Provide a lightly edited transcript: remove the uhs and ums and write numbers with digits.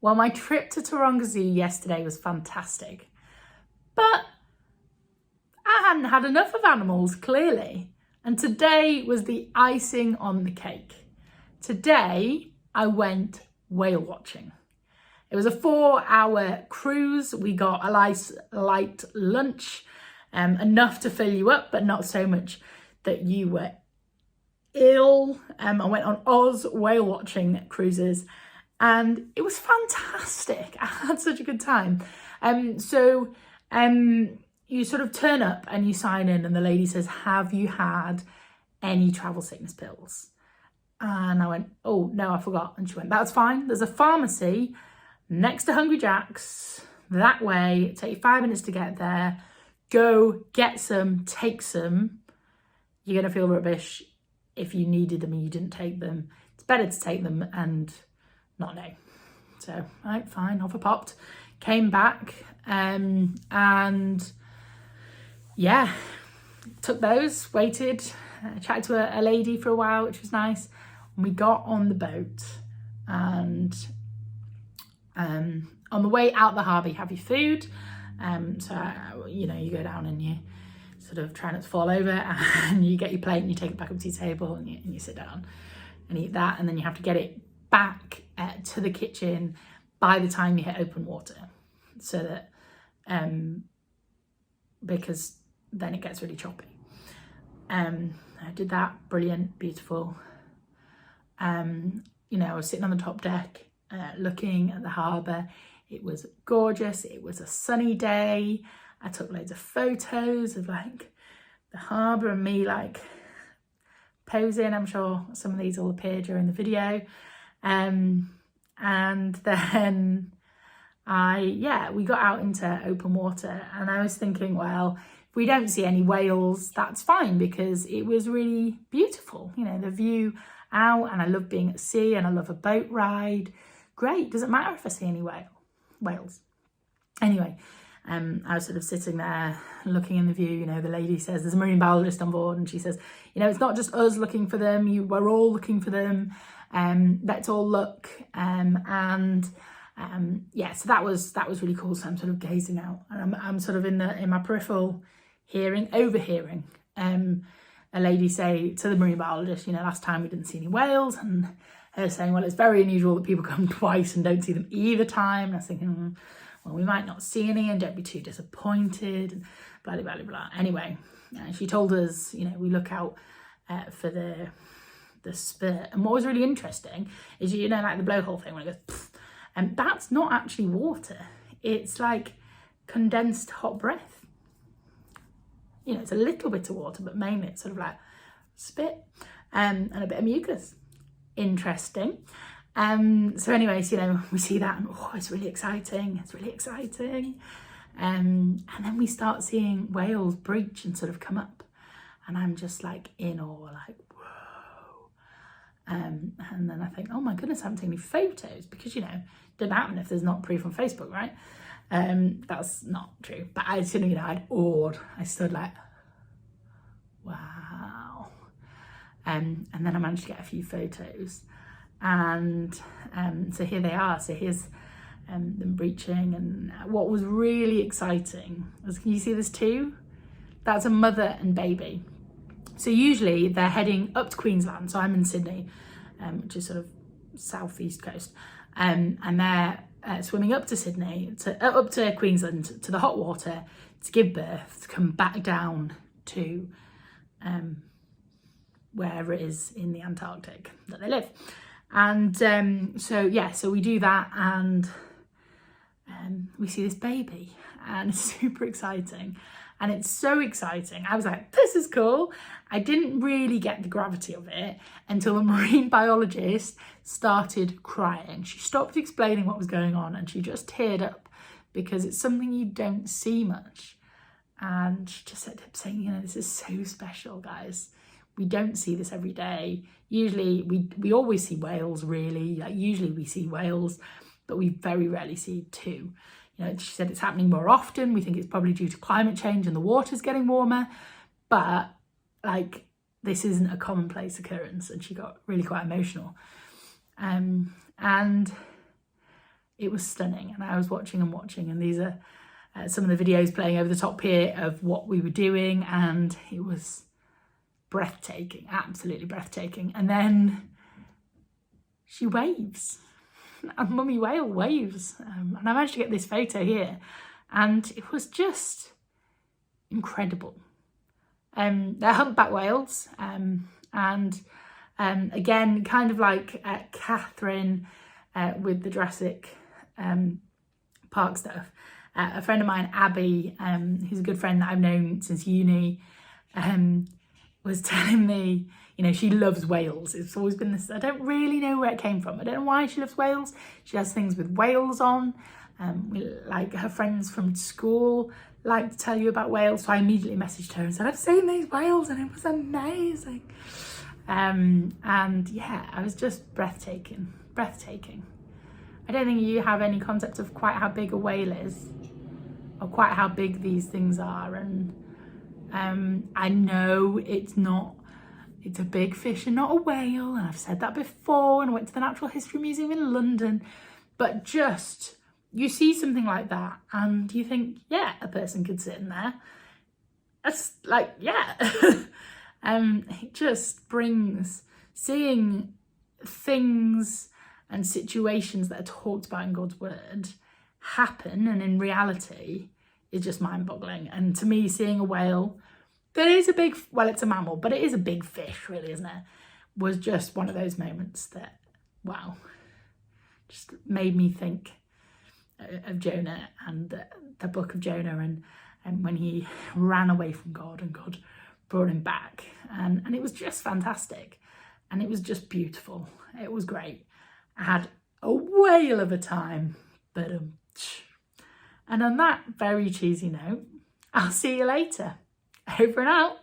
Well, my trip to Taronga Zoo yesterday was fantastic, but I hadn't had enough of animals, clearly. And today was the icing on the cake. Today, I went whale watching. It was a 4-hour cruise. We got a light lunch, enough to fill you up, but not so much that you were ill. I went on Oz whale watching cruises and it was fantastic. I had such a good time. You sort of turn up and you sign in and the lady says, have you had any travel sickness pills? And I went, oh no, I forgot. And she went, that's fine. There's a pharmacy next to Hungry Jack's that way. It'll take you 5 minutes to get there. Go get some, take some. You're going to feel rubbish if you needed them and you didn't take them. It's better to take them and not know. So, right, fine, off I popped. Came back and yeah, took those, waited, chatted to a lady for a while, which was nice. And we got on the boat and on the way out the harbour, you have your food. You go down and you sort of try not to fall over and you get your plate and you take it back up to your table and you sit down and eat that. And then you have to get it back to the kitchen by the time you hit open water. So that, because then it gets really choppy. I did that, brilliant, beautiful. I was sitting on the top deck, looking at the harbour. It was gorgeous. It was a sunny day. I took loads of photos of like the harbour and me like posing. I'm sure some of these will appear during the video. And then we got out into open water and I was thinking, well, if we don't see any whales, that's fine because it was really beautiful. The view out, and I love being at sea and I love a boat ride. Great, doesn't matter if I see any whales. Anyway, I was sort of sitting there looking in the view. The lady says there's a marine biologist on board and she says, it's not just us looking for them, we're all looking for them. Let's all look. So that was really cool. So I'm sort of gazing out and I'm sort of in my peripheral overhearing a lady say to the marine biologist, last time we didn't see any whales, and her saying, well, it's very unusual that people come twice and don't see them either time. And I was thinking, well, we might not see any and don't be too disappointed, and blah, blah, blah, blah. Anyway, she told us, we look out for the spurt. And what was really interesting is, like the blowhole thing when it goes, pfft, and that's not actually water. It's like condensed hot breath. It's a little bit of water, but mainly it's sort of like spit and a bit of mucus. Interesting. So anyways, we see that and it's really exciting. It's really exciting. And then we start seeing whales breach and sort of come up. And I'm just like in awe, like, whoa. And then I think, oh my goodness, I haven't taken any photos because, it doesn't happen if there's not proof on Facebook, right? That's not true. But I sort of, I'd awed. I stood like, wow. And then I managed to get a few photos. And so here they are. So here's them breaching. And what was really exciting was, can you see this too? That's a mother and baby. So usually they're heading up to Queensland. So I'm in Sydney, which is sort of southeast coast. And they're swimming up to Sydney, up to Queensland, to the hot water to give birth, to come back down to wherever it is in the Antarctic that they live. And so we do that and we see this baby and it's super exciting. And it's so exciting. I was like, this is cool. I didn't really get the gravity of it until the marine biologist started crying. She stopped explaining what was going on and she just teared up because it's something you don't see much. And she just ended up saying, this is so special, guys. We don't see this every day. Usually we always see whales, really. Like usually we see whales, but we very rarely see two. She said it's happening more often. We think it's probably due to climate change and the water's getting warmer, but like this isn't a commonplace occurrence. And she got really quite emotional. And it was stunning. And I was watching, and these are some of the videos playing over the top here of what we were doing, and it was breathtaking, absolutely breathtaking. And then she waves, and Mummy Whale waves, and I managed to get this photo here, and it was just incredible. They're humpback whales, and again, kind of like Catherine with the Jurassic Park stuff. A friend of mine, Abby, who's a good friend that I've known since uni, was telling me, you know, she loves whales. It's always been this, I don't really know where it came from. I don't know why she loves whales. She has things with whales on. Like her friends from school like to tell you about whales. So I immediately messaged her and said, I've seen these whales and it was amazing. And yeah, I was just breathtaking. I don't think you have any concept of quite how big a whale is, or quite how big these things are. And I know it's a big fish and not a whale, and I've said that before, and I went to the Natural History Museum in London, but just, you see something like that and you think, yeah, a person could sit in there. That's like, yeah. It just brings seeing things and situations that are talked about in God's word happen and in reality is just mind-boggling. And to me, seeing a whale that is a big, well, it's a mammal, but it is a big fish, really, isn't it? Was just one of those moments that, wow, just made me think of Jonah and the book of Jonah, and when he ran away from God and God brought him back, and it was just fantastic, and it was just beautiful. It was great. I had a whale of a time, but and on that very cheesy note, I'll see you later. Over and out.